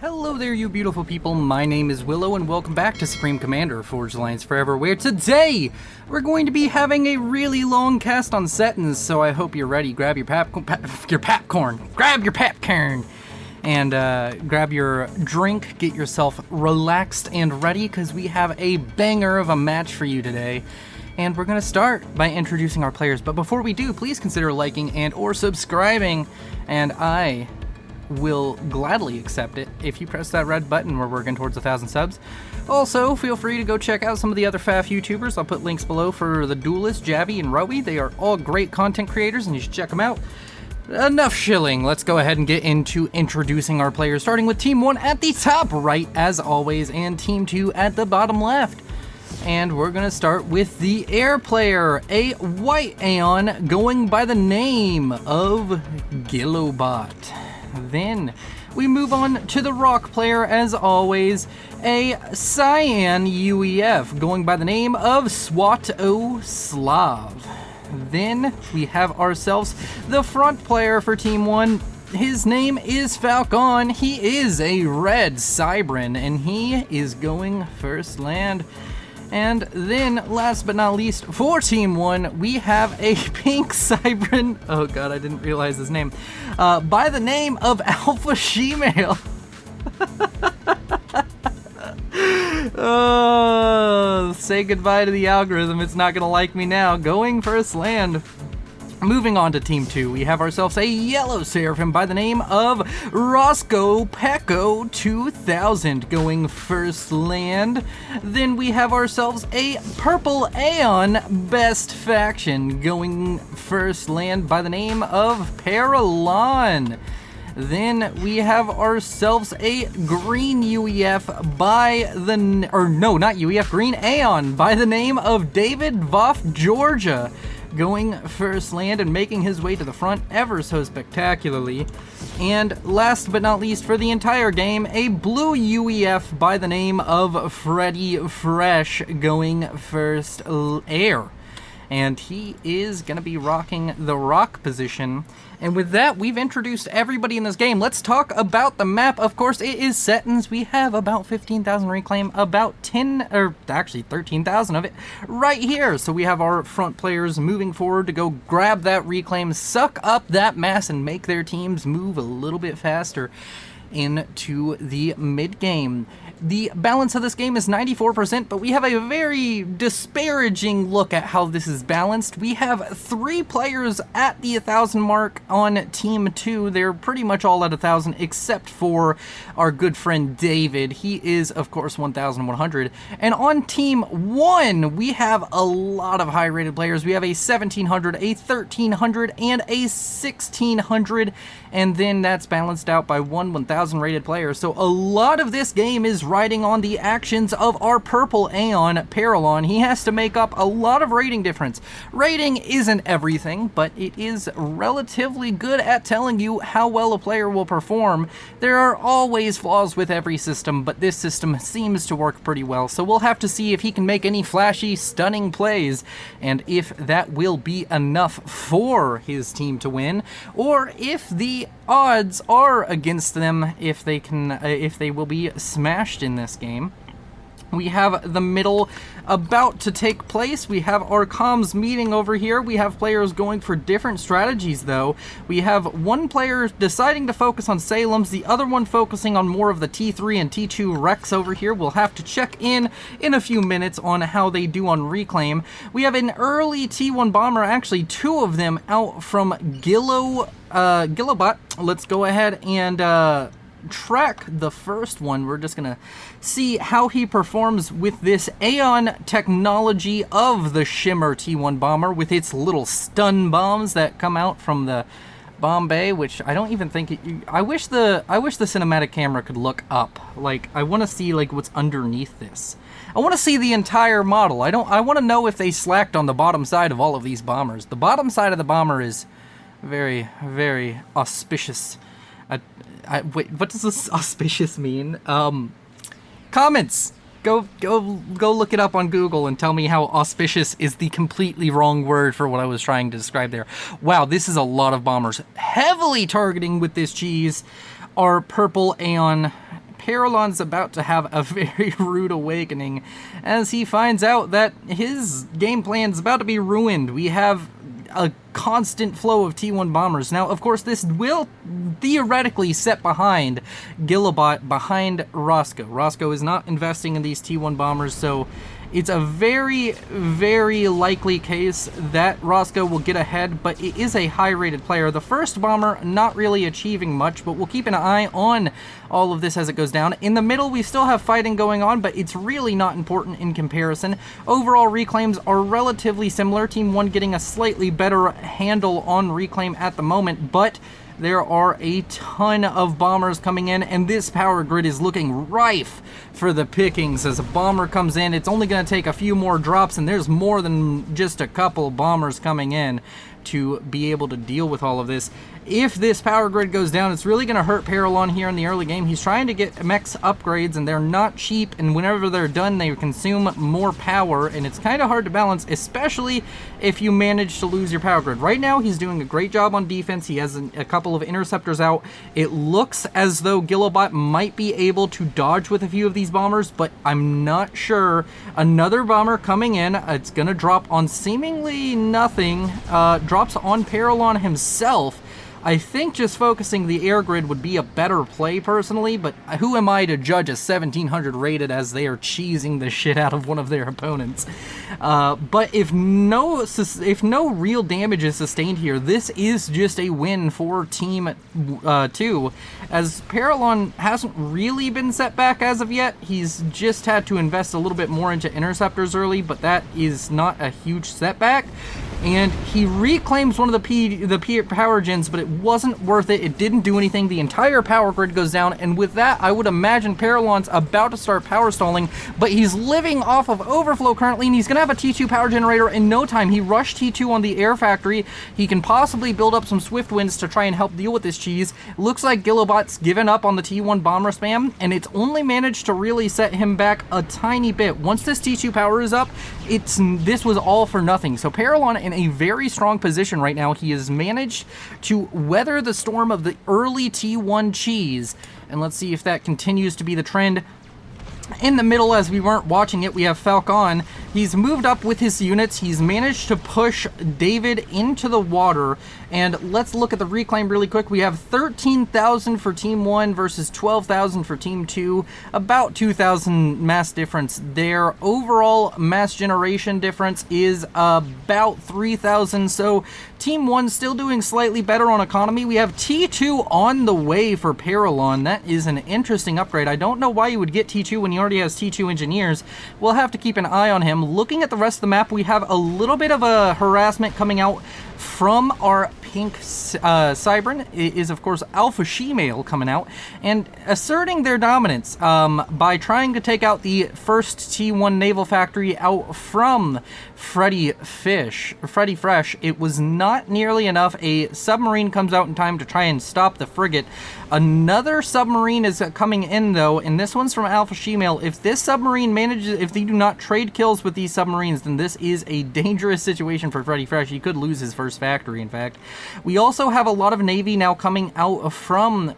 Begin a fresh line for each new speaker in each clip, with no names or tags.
Hello there, you beautiful people. My name is Willow, and welcome back to Supreme Commander Forged Alliance Forever, where today we're going to be having a really long cast on Seton, so I hope you're ready. Grab your popcorn, grab your popcorn, and grab your drink, get yourself relaxed and ready, because we have a banger of a match for you today. And we're going to start by introducing our players, but before we do, please consider liking and or subscribing, and I will gladly accept it if you press that red button. We're working towards 1,000 subs. Also, feel free to go check out some of the other FAF YouTubers. I'll put links below for the Dualist, Jabby, and Rowie. They are all great content creators, and you should check them out. Enough shilling. Let's go ahead and get into introducing our players, starting with Team 1 at the top right, as always, and Team 2 at the bottom left. And we're going to start with the air player, a white Aeon going by the name of Gillobot. Then we move on to the rock player, as always, a cyan UEF going by the name of Swatoslav. Then we have ourselves the front player for Team 1. His name is Falcon. He is a red Cybran, and he is going first land. And then, last but not least, for Team 1, we have a pink Cybran. Oh god, I didn't realize his name. By the name of Alpha Shemale. Oh, say goodbye to the algorithm. It's not gonna like me now. Going first land. Moving on to Team 2, we have ourselves a yellow Seraphim by the name of Roscoe Pecco 2000 going first land. Then we have ourselves a purple Aeon Best Faction going first land by the name of Paralon. Then we have ourselves a green UEF by the, green Aeon by the name of David Voff Georgia, going first land and making his way to the front ever so spectacularly. And last but not least for the entire game, a blue UEF by the name of Freddy Fresh going first air. And he is going to be rocking the rock position. And with that, we've introduced everybody in this game. Let's talk about the map. Of course, it is Setons. We have about 15,000 reclaim, about 13,000 of it right here. So we have our front players moving forward to go grab that reclaim, suck up that mass, and make their teams move a little bit faster into the mid game. The balance of this game is 94%, but we have a very disparaging look at how this is balanced. We have 3 players at the 1,000 mark on Team 2. They're pretty much all at 1,000, except for our good friend David. He is, of course, 1,100. And on Team 1, we have a lot of high-rated players. We have a 1,700, a 1,300, and a 1,600, and then that's balanced out by 1,000 rated player. So a lot of this game is riding on the actions of our purple Aeon, Paralon. He has to make up a lot of rating difference. Rating isn't everything, but it is relatively good at telling you how well a player will perform. There are always flaws with every system, but this system seems to work pretty well. So we'll have to see if he can make any flashy, stunning plays, and if that will be enough for his team to win, or if the odds are against them, if they will be smashed in this game. We have the middle about to take place. We have our comms meeting over here. We have players going for different strategies, though. We have one player deciding to focus on Salem's, the other one focusing on more of the T3 and T2 Rex over here. We'll have to check in a few minutes on how they do on reclaim. We have an early T1 bomber, actually 2 of them out from Gillobot. Let's go ahead and track the first one. We're just gonna see how he performs with this Aeon technology of the Shimmer T1 bomber with its little stun bombs that come out from the bomb bay, which I don't even think I wish the cinematic camera could look up. Like, I want to see like what's underneath this. I want to see the entire model. I want to know if they slacked on the bottom side of all of these bombers. The bottom side of the bomber is very, very auspicious. Wait, what does this auspicious mean? Comments! Go look it up on Google and tell me how auspicious is the completely wrong word for what I was trying to describe there. Wow, this is a lot of bombers. Heavily targeting with this cheese are purple Aeon Paralon's about to have a very rude awakening as he finds out that his game plan is about to be ruined. We have a constant flow of T1 bombers. Now, of course, this will theoretically set behind Gillobot behind Roscoe. Roscoe is not investing in these T1 bombers, so it's a very, very likely case that Roscoe will get ahead, but it is a high-rated player. The first bomber not really achieving much, but we'll keep an eye on all of this as it goes down. In the middle, we still have fighting going on, but it's really not important in comparison. Overall reclaims are relatively similar. Team 1 getting a slightly better handle on reclaim at the moment, but there are a ton of bombers coming in, and this power grid is looking rife for the pickings. As a bomber comes in, it's only going to take a few more drops, and there's more than just a couple bombers coming in to be able to deal with all of this. If this power grid goes down, it's really going to hurt Paralon here in the early game. He's trying to get mechs upgrades, and they're not cheap, and whenever they're done, they consume more power, and it's kind of hard to balance, especially if you manage to lose your power grid. Right now, he's doing a great job on defense. He has a couple of interceptors out. It looks as though Gillobot might be able to dodge with a few of these bombers, but I'm not sure. Another bomber coming in. It's going to drop on seemingly nothing. Drops on Paralon himself. I think just focusing the air grid would be a better play personally, but who am I to judge a 1700 rated as they are cheesing the shit out of one of their opponents? But if no real damage is sustained here, this is just a win for Team 2, as Paralon hasn't really been set back as of yet. He's just had to invest a little bit more into interceptors early, but that is not a huge setback. And he reclaims one of the power gens, but it wasn't worth it. It didn't do anything. The entire power grid goes down, and with that, I would imagine Paralon's about to start power stalling, but he's living off of overflow currently, and he's going to have a T2 power generator in no time. He rushed T2 on the air factory. He can possibly build up some swift winds to try and help deal with this cheese. Looks like Gillobot's given up on the T1 bomber spam, and it's only managed to really set him back a tiny bit. Once this T2 power is up, this was all for nothing. So Paralon in a very strong position right now. He has managed to weather the storm of the early T1 cheese, and let's see if that continues to be the trend. In the middle, as we weren't watching it, we have Falcon. He's moved up with his units. He's managed to push David into the water. And let's look at the reclaim really quick. We have 13,000 for Team 1 versus 12,000 for Team 2. About 2,000 mass difference there. Overall mass generation difference is about 3,000. So Team 1 still doing slightly better on economy. We have T2 on the way for Paralon. That is an interesting upgrade. I don't know why you would get T2 when he already has T2 engineers. We'll have to keep an eye on him. Looking at the rest of the map, we have a little bit of a harassment coming out from our pink Cybran. It is, of course, Alpha She-Male coming out and asserting their dominance by trying to take out the first T1 naval factory out from Freddy Fresh. It was not nearly enough. A submarine comes out in time to try and stop the frigate. Another submarine is coming in, though, and this one's from Alpha She-Male. If this submarine manages, if they do not trade kills with these submarines, then this is a dangerous situation for Freddy Fresh. He could lose his first factory, in fact. We also have a lot of Navy now coming out from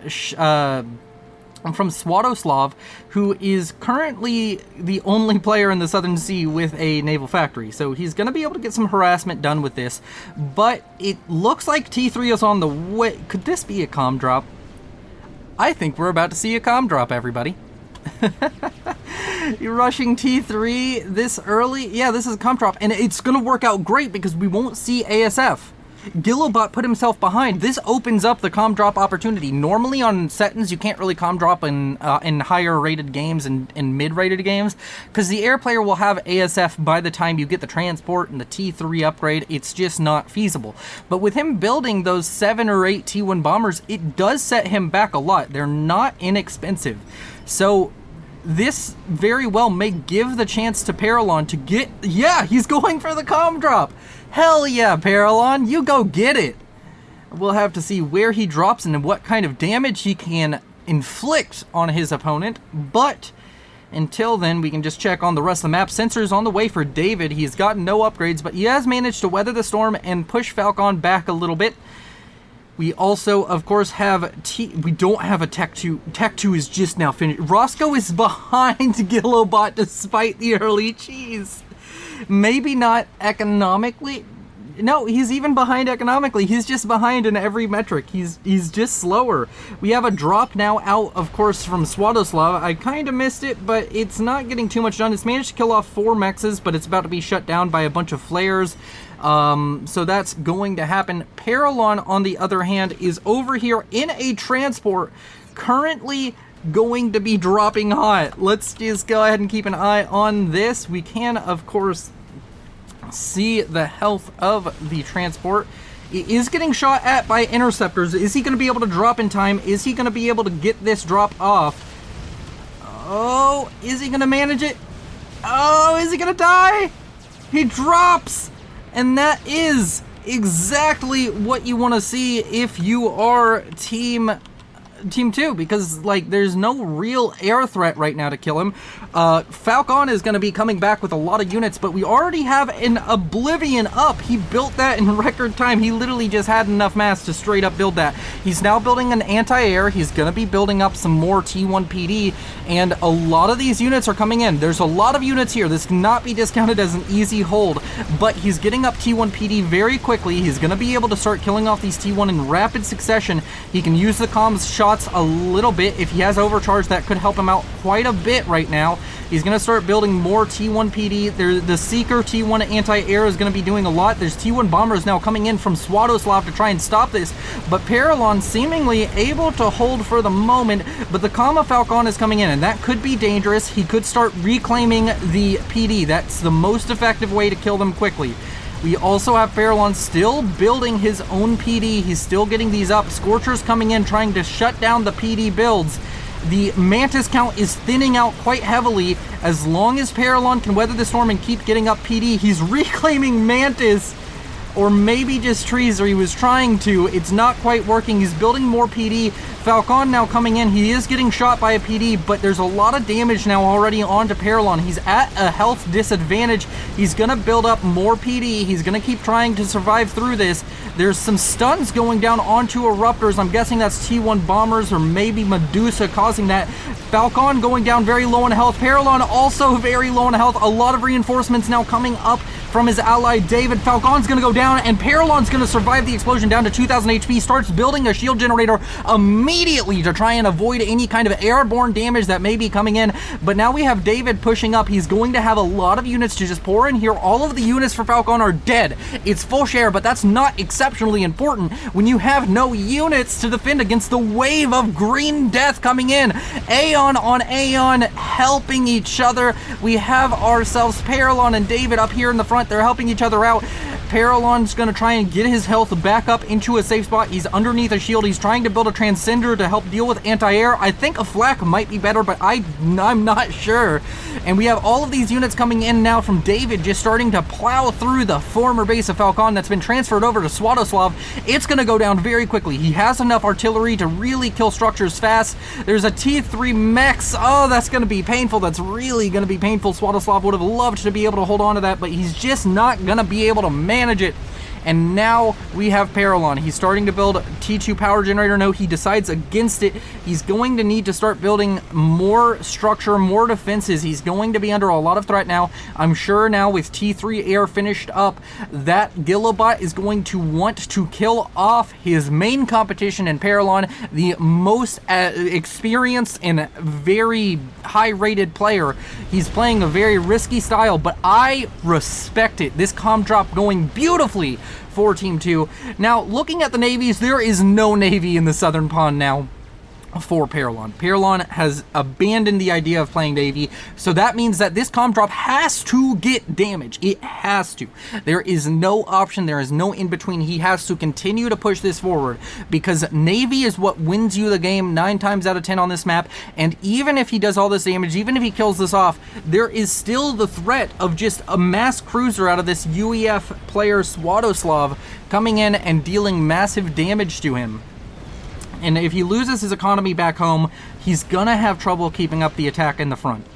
Swatoslav, who is currently the only player in the Southern Sea with a naval factory. So he's going to be able to get some harassment done with this. But it looks like T3 is on the way. Could this be a comm drop? I think we're about to see a comm drop, everybody. You're rushing T3 this early? Yeah, this is a comm drop. And it's going to work out great because we won't see ASF. Gillobot put himself behind. This opens up the comm drop opportunity. Normally on Setons, you can't really comm drop in higher rated games and mid-rated games because the air player will have ASF by the time you get the transport and the T3 upgrade. It's just not feasible. But with him building those 7 or 8 T1 bombers, it does set him back a lot. They're not inexpensive. So this very well may give the chance to Paralon to get... Yeah, he's going for the comm drop. Hell yeah, Paralon, you go get it. We'll have to see where he drops and what kind of damage he can inflict on his opponent. But until then, we can just check on the rest of the map. Sensors on the way for David. He's gotten no upgrades, but he has managed to weather the storm and push Falcon back a little bit. We also, of course, have we don't have a Tech 2. Tech 2 is just now finished. Roscoe is behind Gillobot despite the early cheese. Maybe not economically. No, he's even behind economically. He's just behind in every metric. He's just slower. We have a drop now out, of course, from Swadoslav. I kind of missed it, but it's not getting too much done. It's managed to kill off 4 mexes, but it's about to be shut down by a bunch of flares. So that's going to happen. Paralon, on the other hand, is over here in a transport, currently going to be dropping hot. Let's just go ahead and keep an eye on this. We can, of course, see the health of the transport. It is getting shot at by interceptors. Is he going to be able to drop in time? Is he going to be able to get this drop off? Oh, is he going to manage it? Oh, is he going to die? He drops! And that is exactly what you want to see if you are Team 2, because like there's no real air threat right now to kill him. Falcon is going to be coming back with a lot of units, but we already have an Oblivion up. He built that in record time. He literally just had enough mass to straight up build that. He's now building an anti-air. He's going to be building up some more T1 PD, and a lot of these units are coming in. There's a lot of units here. This cannot be discounted as an easy hold, but he's getting up T1 PD very quickly. He's going to be able to start killing off these T1 in rapid succession. He can use the comms shots a little bit. If he has overcharge, that could help him out quite a bit right now. He's going to start building more T1 PD. The Seeker T1 anti-air is going to be doing a lot. There's T1 bombers now coming in from Swadoslav to try and stop this, but Paralon seemingly able to hold for the moment, but the Kama Falcon is coming in, and that could be dangerous. He could start reclaiming the PD. That's the most effective way to kill them quickly. We also have Paralon still building his own PD. He's still getting these up. Scorcher's coming in, trying to shut down the PD builds. The Mantis count is thinning out quite heavily. As long as Paralon can weather the storm and keep getting up PD, he's reclaiming Mantis, or maybe just trees, or he was trying to. It's not quite working. He's building more PD. Falcon now coming in. He is getting shot by a PD, but there's a lot of damage now already onto Paralon. He's at a health disadvantage. He's going to build up more PD. He's going to keep trying to survive through this. There's some stuns going down onto Eruptors. I'm guessing that's T1 bombers or maybe Medusa causing that. Falcon going down very low on health. Paralon also very low on health. A lot of reinforcements now coming up from his ally David. Falcon's going to go down, and Paralon's going to survive the explosion down to 2,000 HP. Starts building a shield generator immediately to try and avoid any kind of airborne damage that may be coming in. But now we have David pushing up. He's going to have a lot of units to just pour in here. All of the units for Falcon are dead. It's full share, but that's not exceptionally important when you have no units to defend against the wave of green death coming in. Aeon on Aeon helping each other. We have ourselves Paralon and David up here in the front. They're helping each other out. Paralon's going to try and get his health back up into a safe spot. He's underneath a shield. He's trying to build a Transcender to help deal with anti-air. I think a flak might be better, but I'm not sure. And we have all of these units coming in now from David, just starting to plow through the former base of Falcon that's been transferred over to Swadoslav. It's going to go down very quickly. He has enough artillery to really kill structures fast. There's a T3 Mex. Oh, that's going to be painful. That's really going to be painful. Swadoslav would have loved to be able to hold on to that, but he's just not going to be able to manage it. And now we have Paralon. He's starting to build T2 power generator. No, he decides against it. He's going to need to start building more structure, more defenses. He's going to be under a lot of threat now. I'm sure now with T3 air finished up, that Gillobot is going to want to kill off his main competition in Paralon, the most experienced and very high-rated player. He's playing a very risky style, but I respect it. This comm drop going beautifully for Team 2. Now, looking at the navies, there is no navy in the southern pond now for Paralon. Paralon has abandoned the idea of playing navy, so that means that this comm drop has to get damage. It has to. There is no option. There is no in between. He has to continue to push this forward, because navy is what wins you the game 9 times out of 10 on this map. And even if he does all this damage, even if he kills this off, there is still the threat of just a mass cruiser out of this UEF player Swadoslav coming in and dealing massive damage to him. And if he loses his economy back home, he's gonna have trouble keeping up the attack in the front.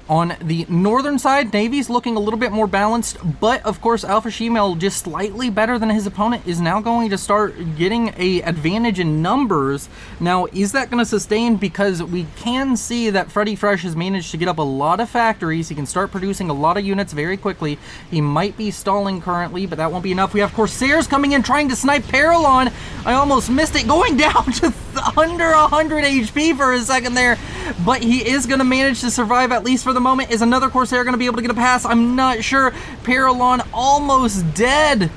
On the northern side, Navy's looking a little bit more balanced, but of course Alpha Shemale, just slightly better than his opponent, is now going to start getting a advantage in numbers. Now, is that going to sustain? Because we can see that Freddy Fresh has managed to get up a lot of factories. He can start producing a lot of units very quickly. He might be stalling currently, but that won't be enough. We have Corsairs coming in, trying to snipe Paralon. I almost missed it, going down to under 100 HP for a second there, but he is going to manage to survive, at least for the moment. Is another Corsair going to be able to get a pass? I'm not sure. Paralon almost dead.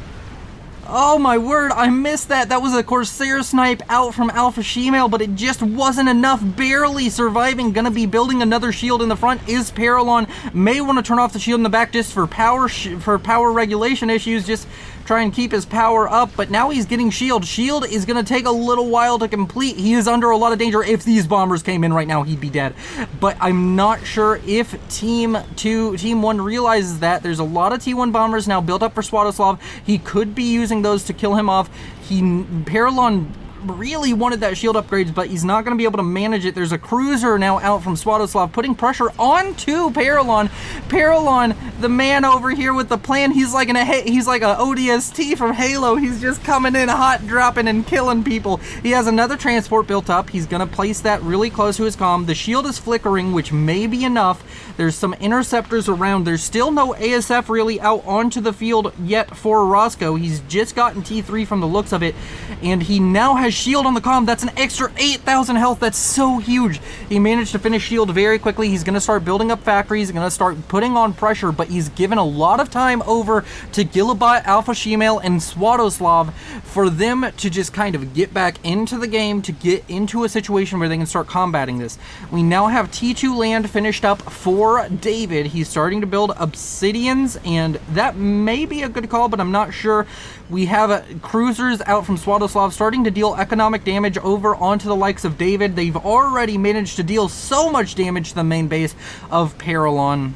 Oh my word, I missed that. That was a Corsair snipe out from Alpha Shemale, but it just wasn't enough. Barely surviving. Gonna be building another shield in the front is Paralon. May want to turn off the shield in the back just for power regulation issues. Just try and keep his power up, but now he's getting shield. Shield is going to take a little while to complete. He is under a lot of danger. If these bombers came in right now, he'd be dead. But I'm not sure if Team 1 realizes that. There's a lot of T1 bombers now built up for Swadoslav. He could be using those to kill him off. Paralon really wanted that shield upgrades, but he's not going to be able to manage it. There's a cruiser now out from Swadoslav, putting pressure onto Paralon. Paralon, the man over here with the plan, he's like a ODST from Halo. He's just coming in hot, dropping and killing people. He has another transport built up. He's going to place that really close to his comm. The shield is flickering, which may be enough. There's some interceptors around. There's still no ASF really out onto the field yet for Roscoe. He's just gotten T3 from the looks of it, and he now has shield on the comm. That's an extra 8,000 health. That's so huge. He managed to finish shield very quickly. He's going to start building up factories. He's going to start putting on pressure, but he's given a lot of time over to Gilabot, Alpha Shemale, and Swadoslav for them to just kind of get back into the game, to get into a situation where they can start combating this. We now have T2 land finished up for David. He's starting to build obsidians, and that may be a good call, but I'm not sure. We have cruisers out from Swadoslav starting to deal economic damage over onto the likes of David. They've already managed to deal so much damage to the main base of Paralon.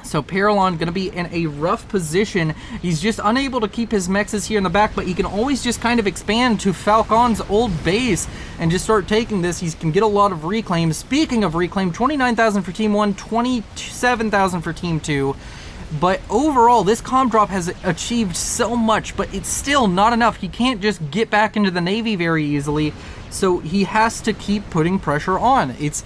So Paralon going to be in a rough position. He's just unable to keep his mexes here in the back, but he can always just kind of expand to Falcon's old base and just start taking this. He can get a lot of reclaim. Speaking of reclaim, 29,000 for Team 1, 27,000 for Team 2. But overall, this comm drop has achieved so much, but it's still not enough. He can't just get back into the Navy very easily, so he has to keep putting pressure on. It's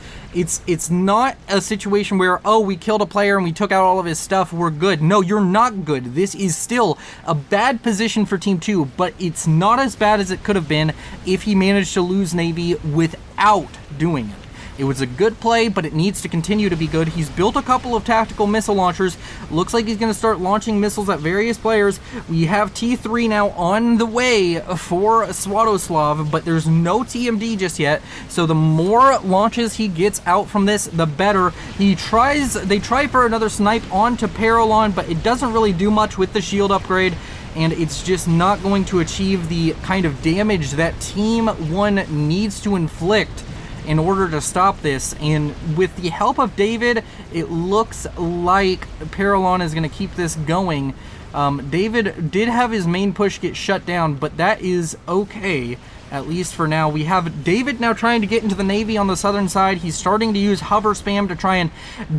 not a situation where, oh, we killed a player and we took out all of his stuff, we're good. No, you're not good. This is still a bad position for Team 2, but it's not as bad as it could have been if he managed to lose Navy without doing it. It was a good play, but it needs to continue to be good. He's built a couple of tactical missile launchers. Looks like he's going to start launching missiles at various players. We have T3 now on the way for Swadoslav, but there's no TMD just yet. So the more launches he gets out from this, the better. They try for another snipe onto Paralon, but it doesn't really do much with the shield upgrade, and it's just not going to achieve the kind of damage that Team 1 needs to inflict in order to stop this. And with the help of David, it looks like Paralon is going to keep this going. David did have his main push get shut down, but that is okay, at least for now. We have David now trying to get into the Navy on the southern side. He's starting to use hover spam to try and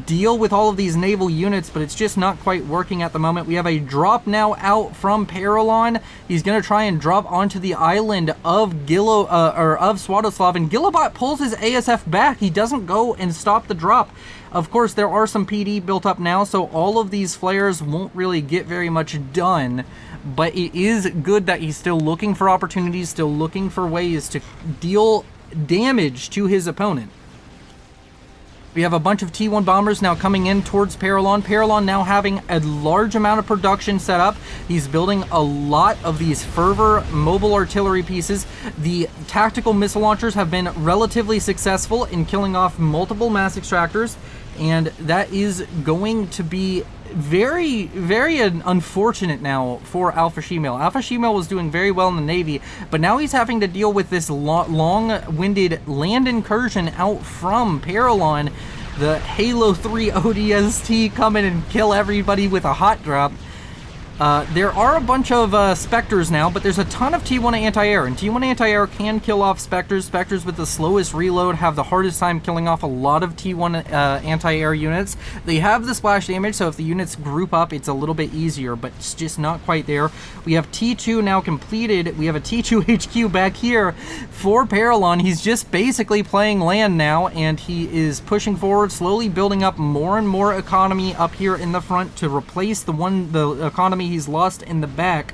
deal with all of these naval units, but it's just not quite working at the moment. We have a drop now out from Paralon. He's going to try and drop onto the island of Swadoslav, and Gilabot pulls his ASF back. He doesn't go and stop the drop. Of course, there are some PD built up now, so all of these flares won't really get very much done. But it is good that he's still looking for opportunities, still looking for ways to deal damage to his opponent. We have a bunch of T1 bombers now coming in towards Paralon. Paralon now having a large amount of production set up. He's building a lot of these Fervor mobile artillery pieces. The tactical missile launchers have been relatively successful in killing off multiple mass extractors, and that is going to be very, very unfortunate now for Alpha Shemale. Alpha Shemale was doing very well in the Navy, but now he's having to deal with this long-winded land incursion out from Paralon. The Halo 3 ODST come in and kill everybody with a hot drop. There are a bunch of Spectres now, but there's a ton of T1 anti-air, and T1 anti-air can kill off Spectres. Spectres with the slowest reload have the hardest time killing off a lot of T1 anti-air units. They have the splash damage, so if the units group up, it's a little bit easier, but it's just not quite there. We have T2 now completed. We have a T2 HQ back here for Paralon. He's just basically playing land now, and he is pushing forward, slowly building up more and more economy up here in the front to replace the economy he's lost in the back,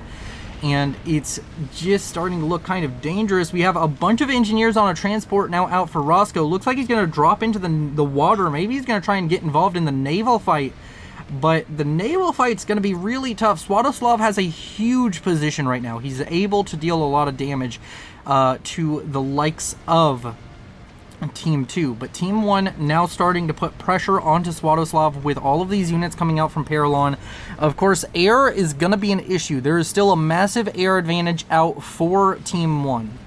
and it's just starting to look kind of dangerous. We have a bunch of engineers on a transport now out for Roscoe. Looks like he's going to drop into the water. Maybe he's going to try and get involved in the naval fight, but the naval fight's going to be really tough. Swadoslav has a huge position right now. He's able to deal a lot of damage to the likes of Team 2, but Team 1 now starting to put pressure onto Swadoslav with all of these units coming out from Paralon. Of course, air is going to be an issue. There is still a massive air advantage out for Team 1.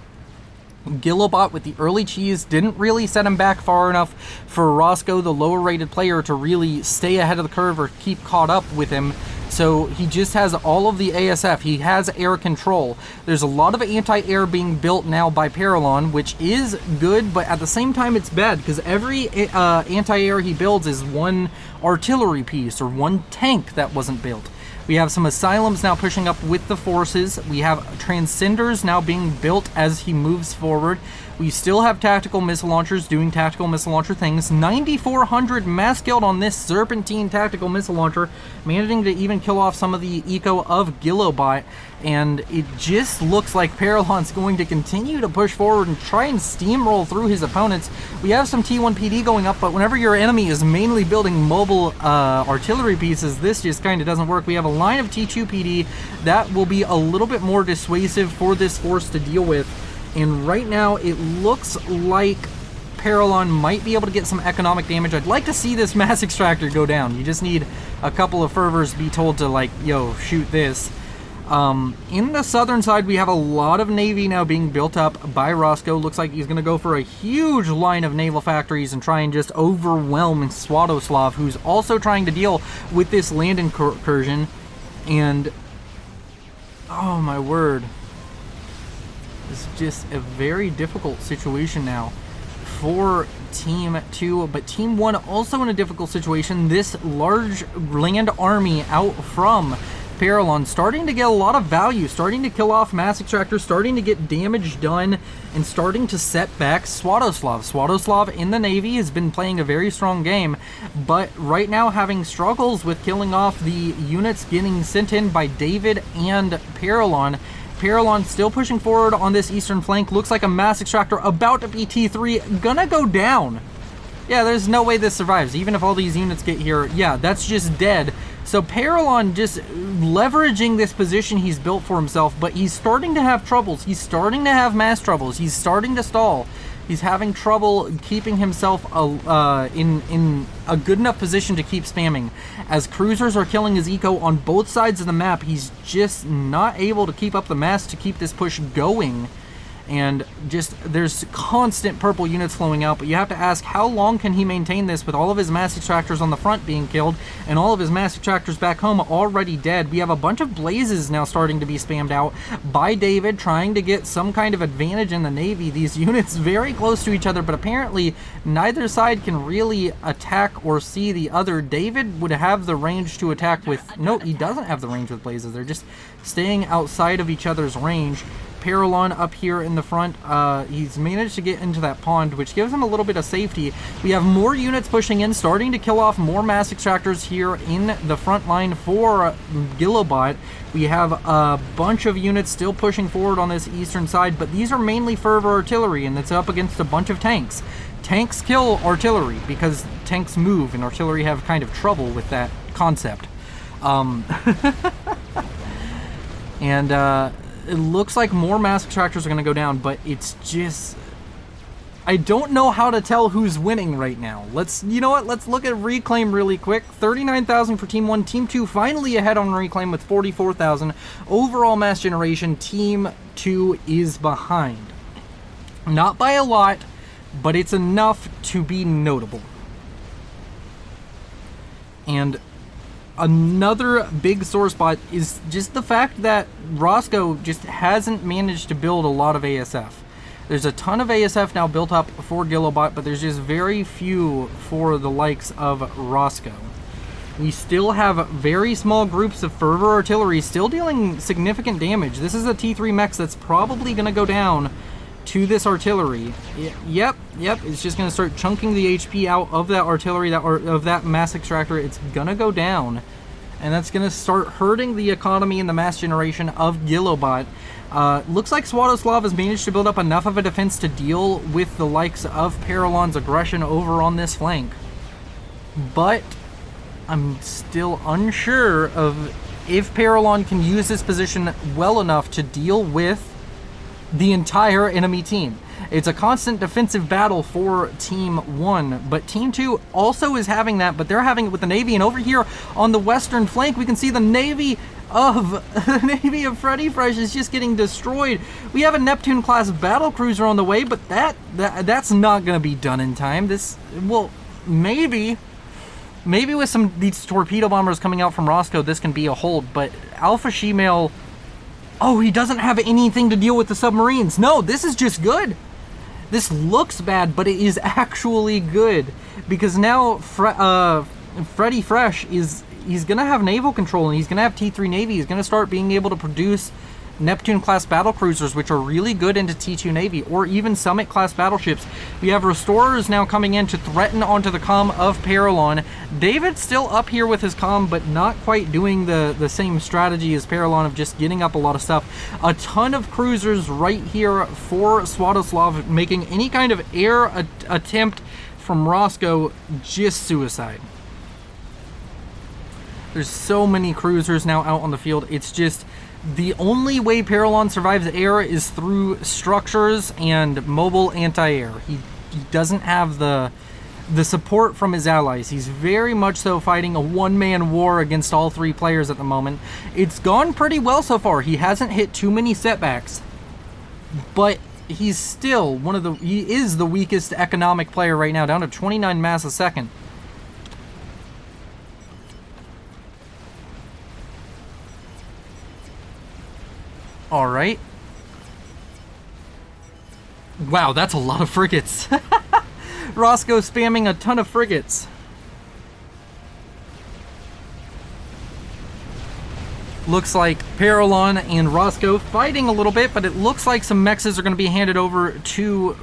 Gillobot with the early cheese didn't really set him back far enough for Roscoe, the lower rated player, to really stay ahead of the curve or keep caught up with him. So he just has all of the ASF. He has air control. There's a lot of anti-air being built now by Paralon, which is good, but at the same time it's bad, because every anti-air he builds is one artillery piece or one tank that wasn't built. We have some asylums now pushing up with the forces. We have transcenders now being built as he moves forward. We still have tactical missile launchers doing tactical missile launcher things. 9,400 mass killed on this Serpentine tactical missile launcher, managing to even kill off some of the eco of Gillobot. And it just looks like Paralon's going to continue to push forward and try and steamroll through his opponents. We have some T1 PD going up, but whenever your enemy is mainly building mobile artillery pieces, this just kind of doesn't work. We have a line of T2 PD that will be a little bit more dissuasive for this force to deal with. And right now, it looks like Paralon might be able to get some economic damage. I'd like to see this mass extractor go down. You just need a couple of fervors to be told to, like, yo, shoot this. In the southern side, we have a lot of Navy now being built up by Roscoe. Looks like he's going to go for a huge line of naval factories and try and just overwhelm Swadoslav, who's also trying to deal with this land incursion. And, oh my word. It's just a very difficult situation now for Team 2, but Team 1 also in a difficult situation. This large land army out from Paralon starting to get a lot of value, starting to kill off mass extractors, starting to get damage done, and starting to set back Swadoslav. Swadoslav in the Navy has been playing a very strong game, but right now having struggles with killing off the units getting sent in by David and Paralon. Paralon still pushing forward on this eastern flank. Looks like a mass extractor about to be T3, gonna go down. Yeah, there's no way this survives. Even if all these units get here, yeah, that's just dead. So Paralon just leveraging this position he's built for himself, but he's starting to have troubles. He's starting to have mass troubles. He's starting to stall. He's having trouble keeping himself in a good enough position to keep spamming. As cruisers are killing his eco on both sides of the map, he's just not able to keep up the mass to keep this push going. And just, there's constant purple units flowing out, but you have to ask, how long can he maintain this with all of his mass extractors on the front being killed and all of his mass extractors back home already dead? We have a bunch of blazes now starting to be spammed out by David, trying to get some kind of advantage in the Navy. These units very close to each other, but apparently neither side can really attack or see the other. David would have the range to attack with, no, he doesn't have the range with blazes. They're just staying outside of each other's range. Paralon up here in the front, he's managed to get into that pond, which gives him a little bit of safety. We have more units pushing in, starting to kill off more mass extractors here in the front line for Gillobot. We have a bunch of units still pushing forward on this eastern side, but these are mainly fervor artillery, and it's up against a bunch of tanks. Tanks kill artillery because tanks move, and artillery have kind of trouble with that concept. It looks like more mass extractors are going to go down, but it's just, I don't know how to tell who's winning right now. You know what? Let's look at Reclaim really quick. 39,000 for Team 1. Team 2 finally ahead on Reclaim with 44,000. Overall mass generation, Team 2 is behind. Not by a lot, but it's enough to be notable. And another big sore spot is just the fact that Roscoe just hasn't managed to build a lot of ASF. There's a ton of ASF now built up for Gillobot, but there's just very few for the likes of Roscoe. We still have very small groups of Fervor Artillery still dealing significant damage. This is a T3 mech that's probably going to go down to this artillery. Yep, it's just going to start chunking the HP out of that artillery, of that mass extractor. It's going to go down, and that's going to start hurting the economy and the mass generation of Gillobot. Looks like Swadoslav has managed to build up enough of a defense to deal with the likes of Paralon's aggression over on this flank. But I'm still unsure of if Paralon can use this position well enough to deal with the entire enemy team. It's a constant defensive battle for Team 1, but Team 2 also is having that, but they're having it with the Navy. And over here on the western flank, we can see the Navy of Freddy Fresh is just getting destroyed. We have a Neptune-class battlecruiser on the way, but that's not going to be done in time. Well, maybe with these torpedo bombers coming out from Roscoe, this can be a hold, but Alpha Shemale, oh, he doesn't have anything to deal with the submarines. No, this is just good. This looks bad, but it is actually good, because now Freddy Fresh he's going to have naval control, and he's going to have T3 Navy. He's going to start being able to produce Neptune-class battlecruisers, which are really good into T2 Navy, or even Summit-class battleships. We have Restorers now coming in to threaten onto the comm of Paralon. David's still up here with his comm, but not quite doing the same strategy as Paralon of just getting up a lot of stuff. A ton of cruisers right here for Swadoslav, making any kind of air attempt from Roscoe just suicide. There's so many cruisers now out on the field. It's just the only way Paralon survives air is through structures and mobile anti-air. He doesn't have the support from his allies. He's very much so fighting a one-man war against all three players at the moment. It's gone pretty well so far. He hasn't hit too many setbacks, but he's still he is the weakest economic player right now, down to 29 mass a second. All right. Wow, that's a lot of frigates. Roscoe spamming a ton of frigates. Looks like Paralon and Roscoe fighting a little bit, but it looks like some mexes are going to be handed over to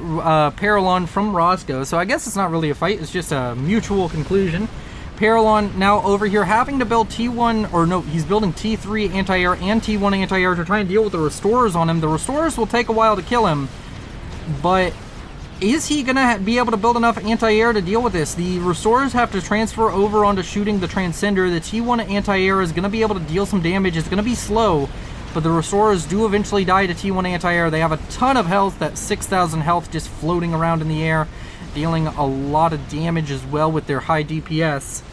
Paralon from Roscoe. So I guess it's not really a fight, it's just a mutual conclusion. Paralon now over here having to build T1, or no, he's building T3 anti-air and T1 anti-air to try and deal with the Restorers on him. The Restorers will take a while to kill him, but is he going to be able to build enough anti-air to deal with this? The Restorers have to transfer over onto shooting the Transcender. The T1 anti-air is going to be able to deal some damage. It's going to be slow, but the Restorers do eventually die to T1 anti-air. They have a ton of health, that 6,000 health just floating around in the air, dealing a lot of damage as well with their high DPS.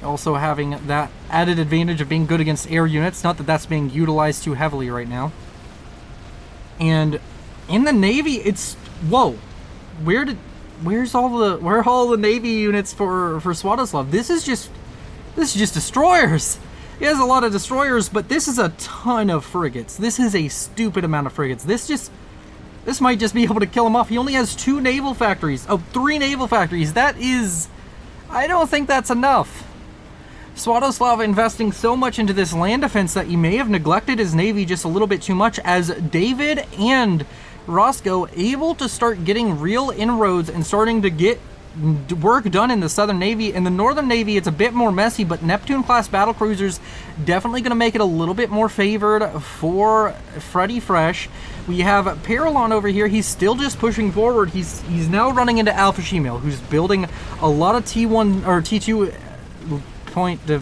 Also having that added advantage of being good against air units. Not that that's being utilized too heavily right now. And in the Navy, it's... Whoa. Where are all the Navy units for Swadoslav? This is just destroyers. He has a lot of destroyers, but this is a ton of frigates. This is a stupid amount of frigates. This might just be able to kill him off. He only has 2 naval factories. Oh, 3 naval factories. That is... I don't think that's enough. Swadoslav investing so much into this land defense that he may have neglected his navy just a little bit too much, as David and Roscoe able to start getting real inroads and starting to get work done in the Southern Navy. In the Northern Navy, it's a bit more messy, but Neptune-class battlecruisers definitely going to make it a little bit more favored for Freddy Fresh. We have Paralon over here. He's still just pushing forward. He's now running into Alpha Shemale, who's building a lot of T1 or T2 point to...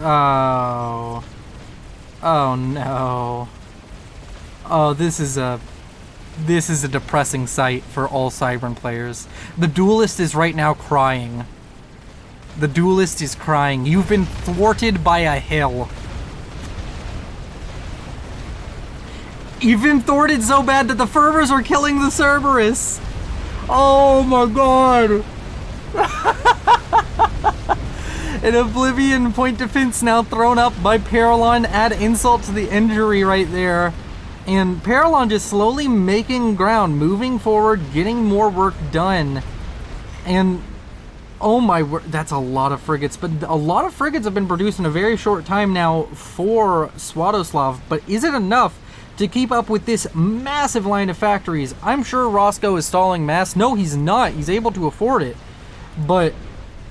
Oh no. Oh, this is a depressing sight for all Cybern players. The Duelist is right now crying. The Duelist is crying. You've been thwarted by a hill. You've been thwarted so bad that the Fervors are killing the Cerberus. Oh my god. An Oblivion point defense now thrown up by Paralon. Add insult to the injury right there. And Paralon just slowly making ground, moving forward, getting more work done. And oh my word, that's a lot of frigates. But a lot of frigates have been produced in a very short time now for Swadoslav. But is it enough to keep up with this massive line of factories? I'm sure Roscoe is stalling mass. No, he's not. He's able to afford it. But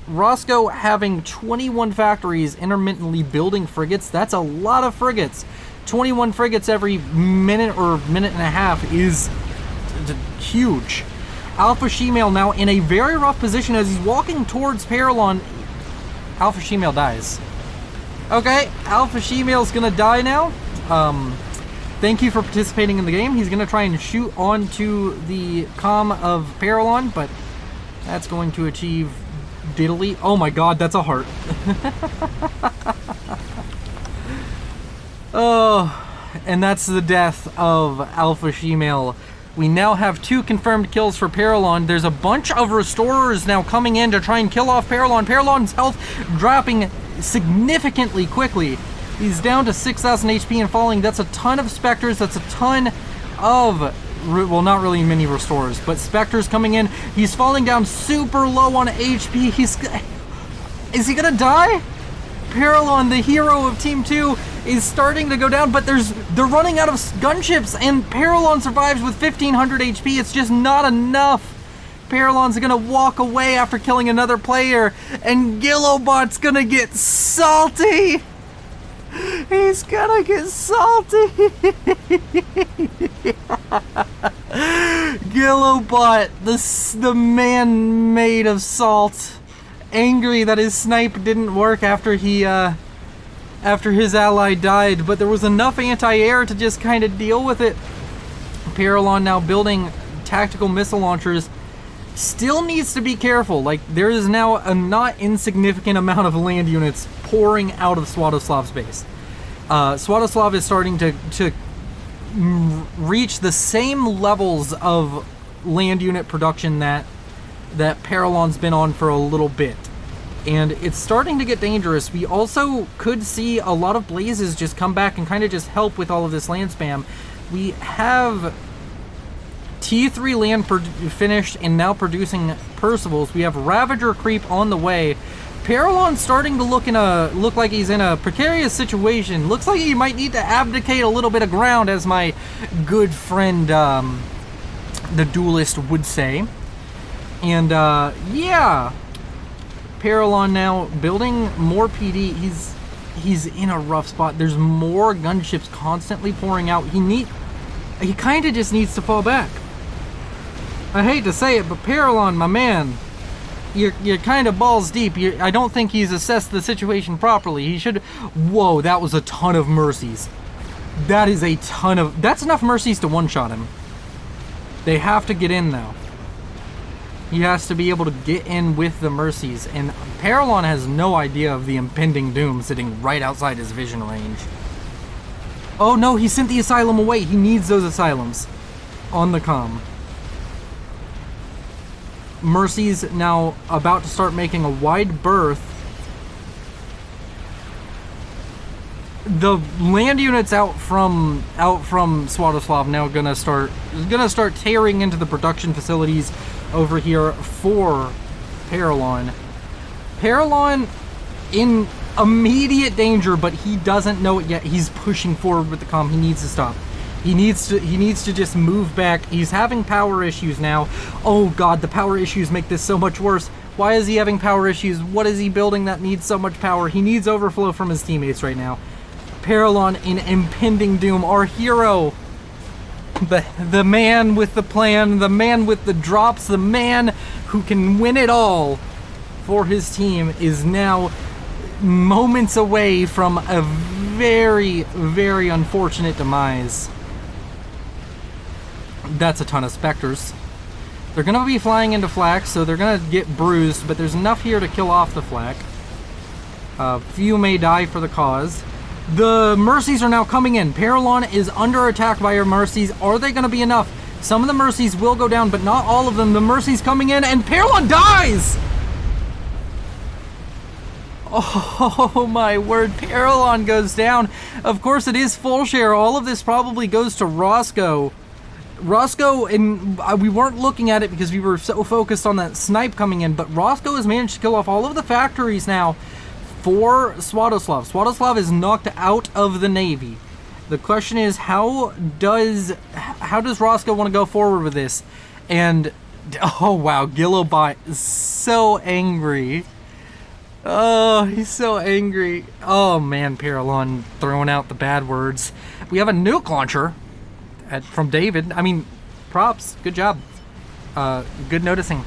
Roscoe having 21 factories intermittently building frigates, that's a lot of frigates. 21 frigates every minute or minute and a half is huge. Alpha Shemale now in a very rough position as he's walking towards Paralon. Alpha Shemale dies. Okay, Alpha Shemale's gonna die now. Thank you for participating in the game. He's gonna try and shoot onto the comm of Paralon, but that's going to achieve diddly. Oh my god, that's a heart. Oh, and that's the death of Alpha Shemale. We now have 2 confirmed kills for Paralon. There's a bunch of restorers now coming in to try and kill off Paralon. Paralon's health dropping significantly quickly. He's down to 6,000 HP and falling. That's a ton of Spectres. That's a ton of, well, not really many restorers, but Spectres coming in. He's falling down super low on HP. Is he gonna die? Paralon, the hero of Team 2, is starting to go down, but they're running out of gunships, and Paralon survives with 1,500 HP. It's just not enough. Paralon's gonna walk away after killing another player, and Gillobot's gonna get salty. He's gonna get salty. Gillobot, the man made of salt, angry that his snipe didn't work after his ally died, but there was enough anti-air to just kind of deal with it. Paralon now building tactical missile launchers. Still needs to be careful. Like, there is now a not insignificant amount of land units pouring out of Swatoslav's base. Swatoslav is starting to reach the same levels of land unit production that Paralon's been on for a little bit. And it's starting to get dangerous. We also could see a lot of blazes just come back and kind of just help with all of this land spam. We have T3 land finished and now producing Percivals. We have Ravager creep on the way. Paralon's starting to look like he's in a precarious situation. Looks like he might need to abdicate a little bit of ground, as my good friend the Duelist would say. And yeah, Paralon now building more PD. He's in a rough spot. There's more gunships constantly pouring out. He kind of just needs to fall back. I hate to say it, but Paralon, my man, you're kind of balls deep. I don't think he's assessed the situation properly. He should. Whoa, that was a ton of mercies. That is a ton of. That's enough mercies to one-shot him. They have to get in though. He has to be able to get in with the mercies, and Paralon has no idea of the impending doom sitting right outside his vision range. Oh no, he sent the asylum away. He needs those asylums on the comm. Mercy's now about to start making a wide berth. The land units out from Swatoslav now gonna start tearing into the production facilities over here for Paralon. Paralon in immediate danger, but he doesn't know it yet. He's pushing forward with the comm. He needs to stop. He needs to just move back. He's having power issues now. Oh god, the power issues make this so much worse. Why is he having power issues? What is he building that needs so much power? He needs overflow from his teammates right now. Paralon in impending doom. Our hero, the man with the plan, the man with the drops, the man who can win it all for his team, is now moments away from a very, very unfortunate demise. That's a ton of Spectres. They're going to be flying into flak, so they're going to get bruised, but there's enough here to kill off the flak. Few may die for the cause. The Mercies are now coming in. Paralon is under attack by our Mercies. Are they going to be enough? Some of the Mercies will go down, but not all of them. The Mercies coming in, and Paralon dies! Oh my word, Paralon goes down. Of course it is full share. All of this probably goes to Roscoe. Roscoe, and we weren't looking at it because we were so focused on that snipe coming in, but Roscoe has managed to kill off all of the factories now for Swadoslav. Swadoslav is knocked out of the Navy. The question is, how does Roscoe want to go forward with this? And, oh wow, Gillobot is so angry. Oh, he's so angry. Oh man, Paralon throwing out the bad words. We have a nuke launcher from David. I mean, props. Good job. Good noticing.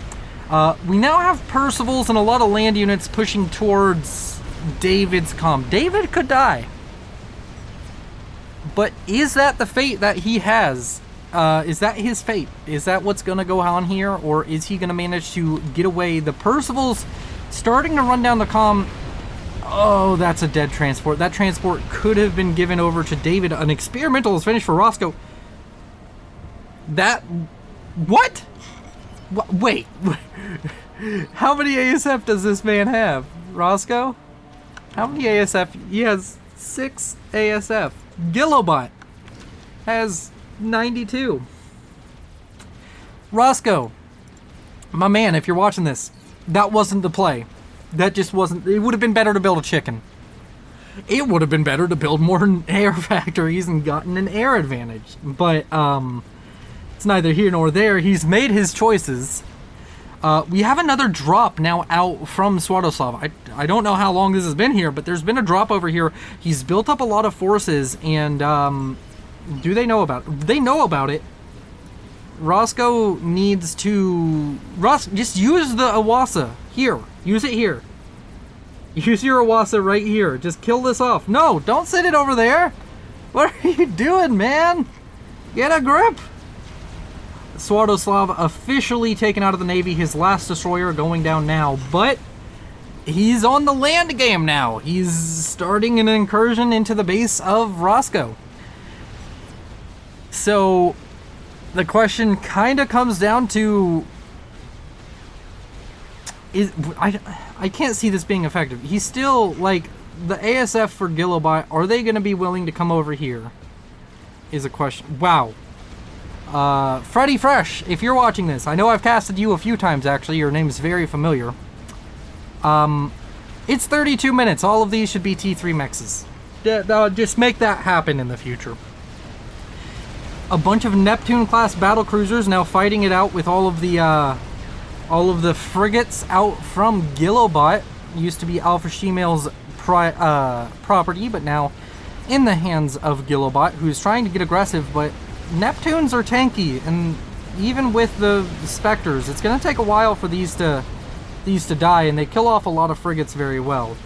We now have Percivals and a lot of land units pushing towards David's comm. David could die. But is that the fate that he has? Is that his fate? Is that what's going to go on here? Or is he going to manage to get away? The Percivals starting to run down the comm. Oh, that's a dead transport. That transport could have been given over to David. An experimental is finished for Roscoe. That... What? Wait. How many ASF does this man have? Roscoe? How many ASF? He has 6 ASF. Gillobot has 92. Roscoe, my man, if you're watching this, that wasn't the play. That just wasn't... It would have been better to build a chicken. It would have been better to build more air factories and gotten an air advantage. But, it's neither here nor there. He's made his choices. We have another drop now out from Swadoslav. I don't know how long this has been here, but there's been a drop over here. He's built up a lot of forces, and do they know about it? They know about it. Roscoe needs to... just use the Awasa. Here. Use it here. Use your Awasa right here. Just kill this off. No, don't send it over there. What are you doing, man? Get a grip. Swadoslav officially taken out of the Navy, his last destroyer going down now, but he's on the land game now. He's starting an incursion into the base of Roscoe. So the question kind of comes down to, I can't see this being effective. He's still, like, the ASF for Gillobot, are they going to be willing to come over here? Is a question. Wow. Freddy Fresh, if you're watching this, I know I've casted you a few times actually, your name is very familiar. It's 32 minutes, all of these should be T3 mexes. Just make that happen in the future. A bunch of Neptune class battle cruisers now fighting it out with all of the frigates out from Gillobot. Used to be Alpha Shemale's property, but now in the hands of Gillobot, who's trying to get aggressive, but Neptunes are tanky, and even with the Spectres, it's going to take a while for these to die, and they kill off a lot of frigates very well.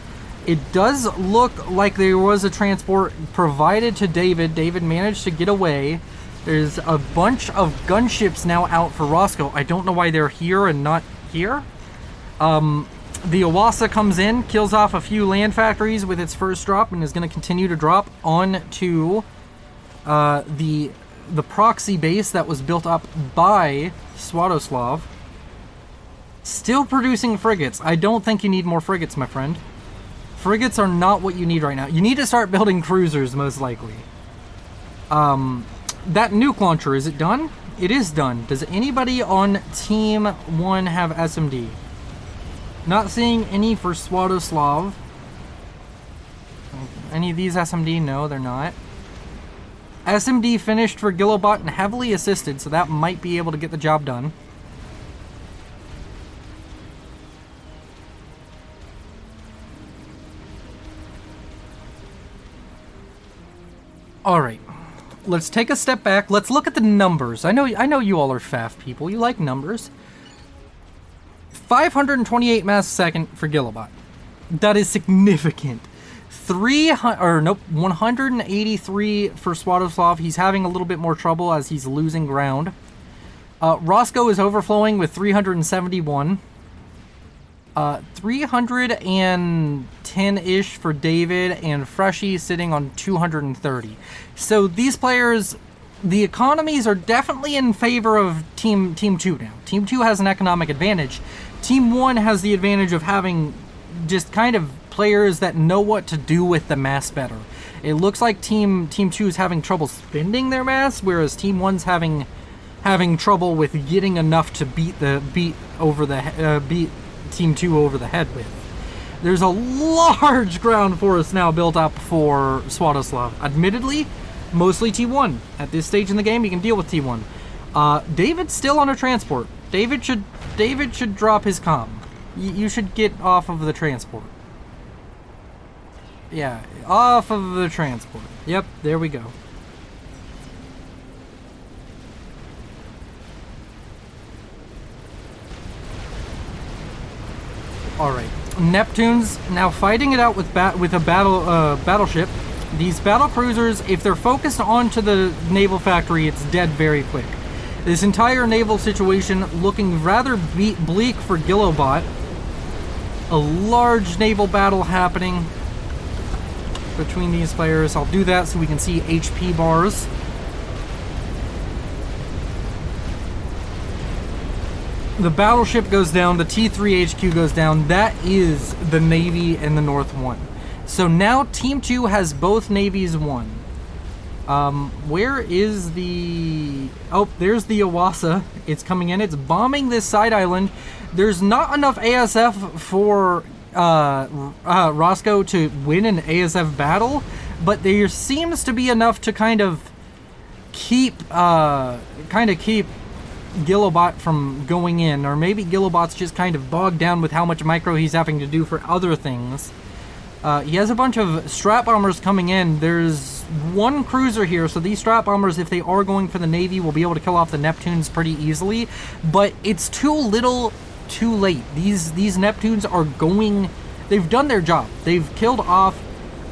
It does look like there was a transport provided to David. David managed to get away. There's a bunch of gunships now out for Roscoe. I don't know why they're here and not here. The Awasa comes in, kills off a few land factories with its first drop, and is going to continue to drop on to the proxy base that was built up by Swadoslav. Still producing frigates. I don't think you need more frigates, my friend. Frigates are not what you need right now. You need to start building cruisers, most likely. That nuke launcher, is it done? It is done. Does anybody on Team 1 have SMD? Not seeing any for Swadoslav. Any of these SMD? No, they're not. SMD finished for Gillobot and heavily assisted, so that might be able to get the job done. Alright, let's take a step back. Let's look at the numbers. I know you all are FAF people. You like numbers. 528 mass a second for Gillobot. That is significant. 183 for Swadoslav. He's having a little bit more trouble as he's losing ground. Roscoe is overflowing with 371. 310-ish for David, and Freshy sitting on 230. So these players, the economies are definitely in favor of Team 2 now. Team 2 has an economic advantage. Team 1 has the advantage of having just kind of players that know what to do with the mass better. It looks like Team 2 is having trouble spending their mass, whereas Team 1's having trouble with getting enough to beat Team 2 over the head with. There's a large ground force now built up for Swadoslav. Admittedly, mostly T1. At this stage in the game, you can deal with T1. David's still on a transport. David should drop his comm. You should get off of the transport. Yeah, off of the transport. Yep, there we go. Alright, Neptune's now fighting it out with a battleship. These battle cruisers, if they're focused onto the naval factory, it's dead very quick. This entire naval situation looking rather bleak for Gillobot. A large naval battle happening between these players. I'll do that so we can see HP bars. The battleship goes down, the T3 HQ goes down. That is the Navy and the North 1. So now Team 2 has both navies won. Where is the... Oh, there's the Iwasa. It's coming in. It's bombing this side island. There's not enough ASF for Roscoe to win an ASF battle, but there seems to be enough to kind of keep Gillobot from going in, or maybe Gillobot's just kind of bogged down with how much micro he's having to do for other things. He has a bunch of strat bombers coming in. There's one cruiser here, so these strat bombers, if they are going for the Navy, will be able to kill off the Neptunes pretty easily, but it's too little too late. These Neptunes are going... They've done their job. They've killed off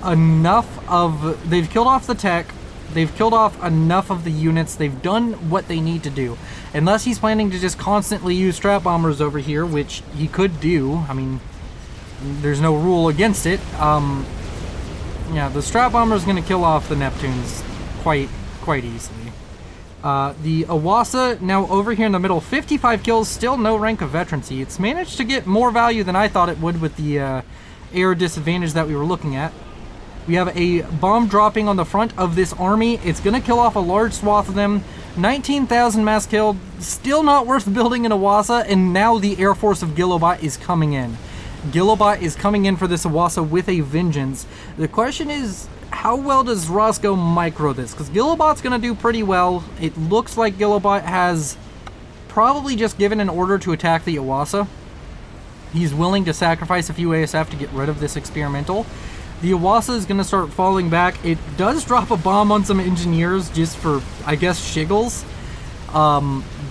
they've killed off the tech. They've killed off enough of the units. They've done what they need to do. Unless he's planning to just constantly use strat bombers over here, which he could do. I mean, there's no rule against it. Yeah, the strat bomber is going to kill off the Neptunes quite easily. The Iwasa now over here in the middle, 55 kills, still no rank of veterancy. It's managed to get more value than I thought it would with the air disadvantage that we were looking at. We have a bomb dropping on the front of this army. It's going to kill off a large swath of them. 19,000 mass killed, still not worth building an Iwasa, and now the Air Force of Gillobot is coming in. Gillobot is coming in for this Iwasa with a vengeance. The question is, how well does Roscoe micro this? Because Gillobot's going to do pretty well. It looks like Gillobot has probably just given an order to attack the Iwasa. He's willing to sacrifice a few ASF to get rid of this experimental. The Iwasa is going to start falling back. It does drop a bomb on some engineers just for, I guess, shiggles.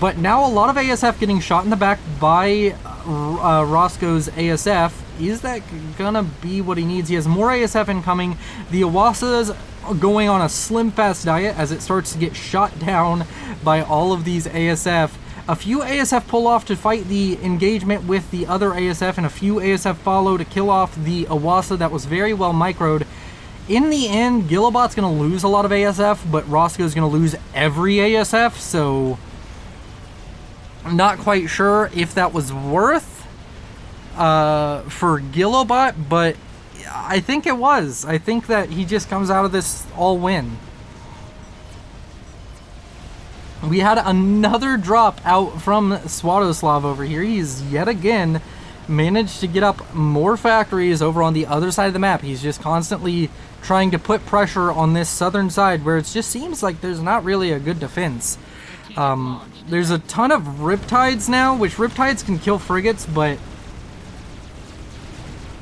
But now a lot of ASF getting shot in the back by Roscoe's ASF. Is that gonna be what he needs? He has more ASF incoming. The Iwasa's going on a slim fast diet as it starts to get shot down by all of these ASF. A few ASF pull off to fight the engagement with the other ASF, and a few ASF follow to kill off the Iwasa that was very well microed. In the end, Gillobot's gonna lose a lot of ASF, but Roscoe's gonna lose every ASF, so I'm not quite sure if that was worth for Gillobot, but I think it was. I think that he just comes out of this all win. We had another drop out from Swadoslav over here. He's yet again managed to get up more factories over on the other side of the map. He's just constantly trying to put pressure on this southern side where it just seems like there's not really a good defense. There's a ton of Riptides now, which Riptides can kill frigates, but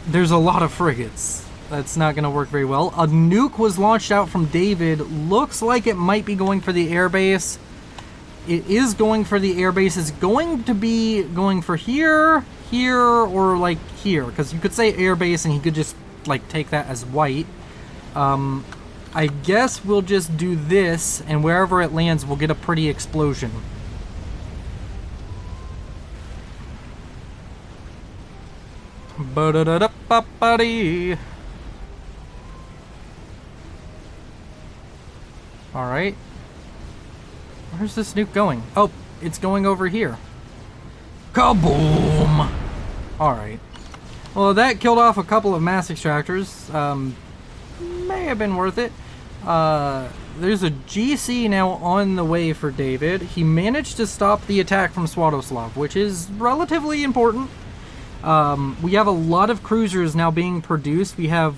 there's a lot of frigates. That's not going to work very well. A nuke was launched out from David. Looks like it might be going for the airbase. It is going for the airbase. It's going to be going for here, here, or like here. Because you could say airbase and he could just like take that as white. I guess we'll just do this, and wherever it lands, we'll get a pretty explosion. Alright. Where's this nuke going? Oh, it's going over here. Kaboom! Alright. Well, that killed off a couple of mass extractors. May have been worth it. There's a GC now on the way for David. He managed to stop the attack from Swadoslav, which is relatively important. We have a lot of cruisers now being produced. We have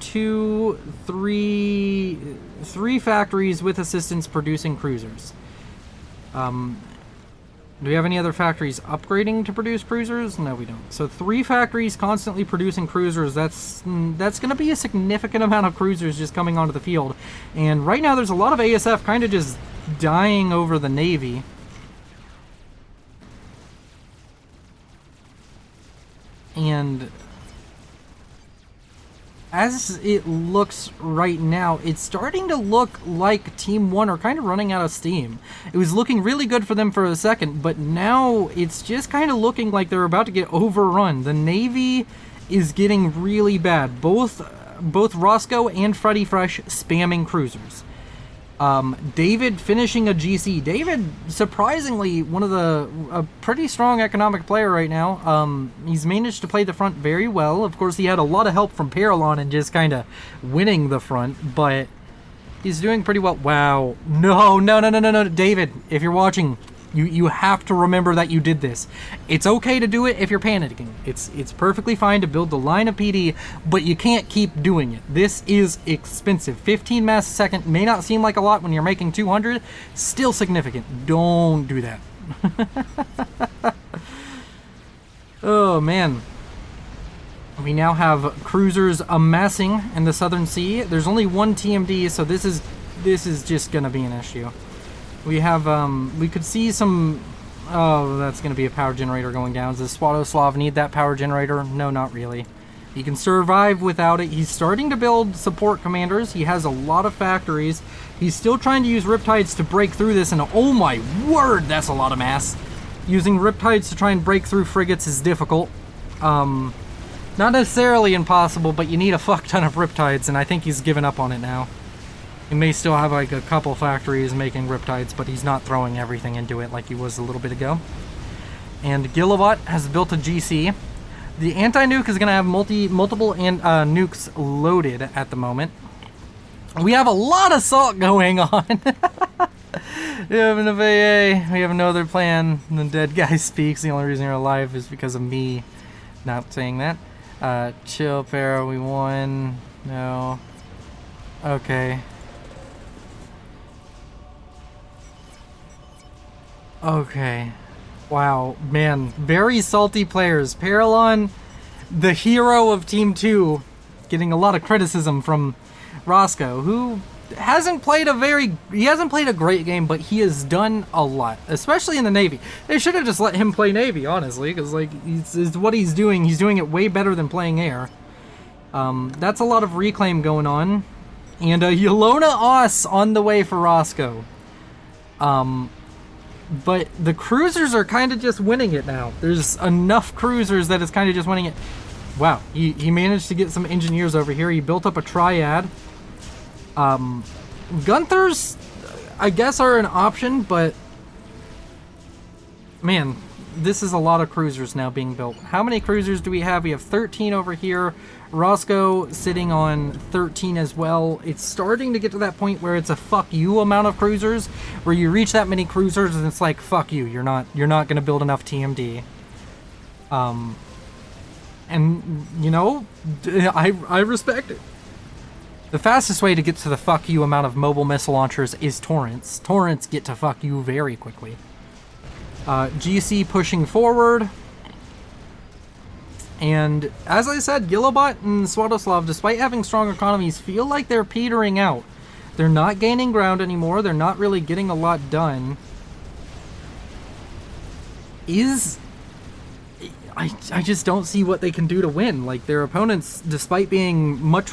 three factories with assistance producing cruisers. Do we have any other factories upgrading to produce cruisers? No, we don't. So 3 factories constantly producing cruisers. That's going to be a significant amount of cruisers just coming onto the field. And right now there's a lot of ASF kind of just dying over the Navy. And as it looks right now, it's starting to look like Team 1 are kind of running out of steam. It was looking really good for them for a second, but now it's just kind of looking like they're about to get overrun. The Navy is getting really bad. Both Roscoe and Freddy Fresh spamming cruisers. David finishing a GC. David, surprisingly, a pretty strong economic player right now. He's managed to play the front very well. Of course, he had a lot of help from Paralon and just kind of winning the front, but he's doing pretty well. Wow. No, David, if you're watching, you have to remember that you did this. It's okay to do it if you're panicking. It's perfectly fine to build the line of PD, but you can't keep doing it. This is expensive. 15 mass a second may not seem like a lot when you're making 200. Still significant. Don't do that. Oh, man. We now have cruisers amassing in the Southern Sea. There's only one TMD, so this is just going to be an issue. We have, we could see some, oh, that's going to be a power generator going down. Does Swadoslav need that power generator? No, not really. He can survive without it. He's starting to build support commanders. He has a lot of factories. He's still trying to use Riptides to break through this, and oh my word, that's a lot of mass. Using Riptides to try and break through frigates is difficult. Not necessarily impossible, but you need a fuck ton of Riptides, and I think he's given up on it now. He may still have like a couple factories making Riptides, but he's not throwing everything into it like he was a little bit ago. And Gilobot has built a GC. The anti-nuke is going to have multiple nukes loaded at the moment. We have a lot of salt going on. We have an FAA. We have no other plan. The dead guy speaks. The only reason you're alive is because of me not saying that. Chill, Para. We won. No. Okay. Okay. Wow, man. Very salty players. Paralon, the hero of Team 2, getting a lot of criticism from Roscoe, who hasn't played a great game, but he has done a lot, especially in the Navy. They should have just let him play Navy, honestly, because like it's what he's doing it way better than playing air. That's a lot of reclaim going on. And Yelona Os on the way for Roscoe. But the cruisers are kind of just winning it now. There's enough cruisers that it's kind of just winning it. Wow, he managed to get some engineers over here. He built up a triad. Gunthers, I guess, are an option, but man, this is a lot of cruisers now being built. How many cruisers do we have? We have 13 over here. Roscoe sitting on 13 as well. It's starting to get to that point where it's a fuck you amount of cruisers, where you reach that many cruisers and it's like, fuck you, you're not going to build enough TMD. And you know, I respect it. The fastest way to get to the fuck you amount of mobile missile launchers is torrents. Torrents get to fuck you very quickly. GC pushing forward. And as I said, Gilobot and Swadoslav, despite having strong economies, feel like they're petering out. They're not gaining ground anymore. They're not really getting a lot done. I just don't see what they can do to win. Like, their opponents, despite being much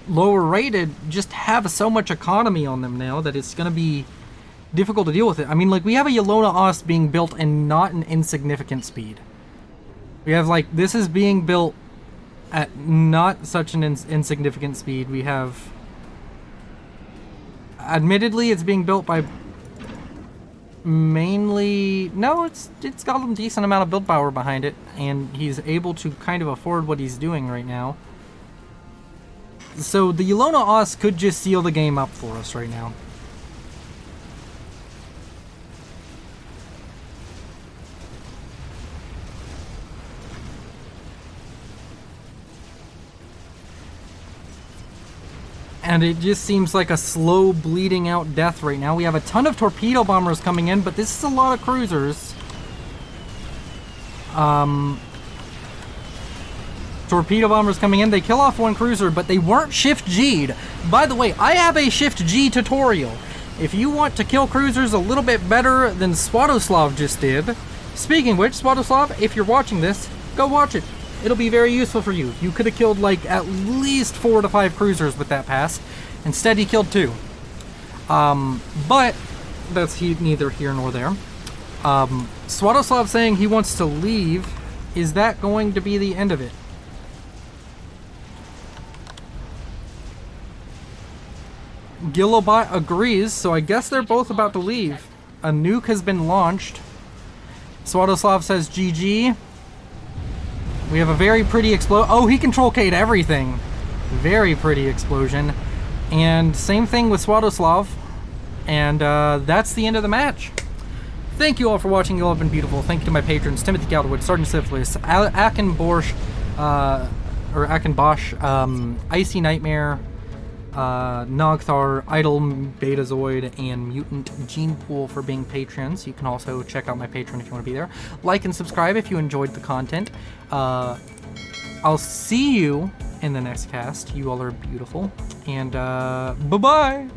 lower rated, just have so much economy on them now that it's going to be difficult to deal with it. I mean, like, we have a Yelona Os being built and not an insignificant speed. We have, like, this is being built at not such an insignificant speed. We have, admittedly, it's being built by mainly... No, it's got a decent amount of build power behind it, and he's able to kind of afford what he's doing right now. So the Yelona Os could just seal the game up for us right now. And it just seems like a slow bleeding out death right now. We have a ton of torpedo bombers coming in, but this is a lot of cruisers. Torpedo bombers coming in. They kill off one cruiser, but they weren't shift G'd. By the way, I have a shift G tutorial. If you want to kill cruisers a little bit better than Swatoslav just did. Speaking of which, Swatoslav, if you're watching this, go watch it. It'll be very useful for you. You could have killed like at least 4 to 5 cruisers with that pass. Instead, he killed 2. But that's neither here nor there. Swatoslav saying he wants to leave. Is that going to be the end of it? Gilobot agrees, so I guess they're both about to leave. A nuke has been launched. Swatoslav says GG. We have a very pretty explosion. Oh, he control K'd everything. Very pretty explosion. And same thing with Swatoslav. And that's the end of the match. Thank you all for watching. You all have been beautiful. Thank you to my patrons, Timothy Calderwood, Sergeant Syphilis, Akenbosch, Icy Nightmare, Nogthar, Idle Betazoid, and Mutant Gene Pool for being patrons. You can also check out my Patreon if you want to be there. Like and subscribe if you enjoyed the content. I'll see you in the next cast. You all are beautiful. And bye-bye!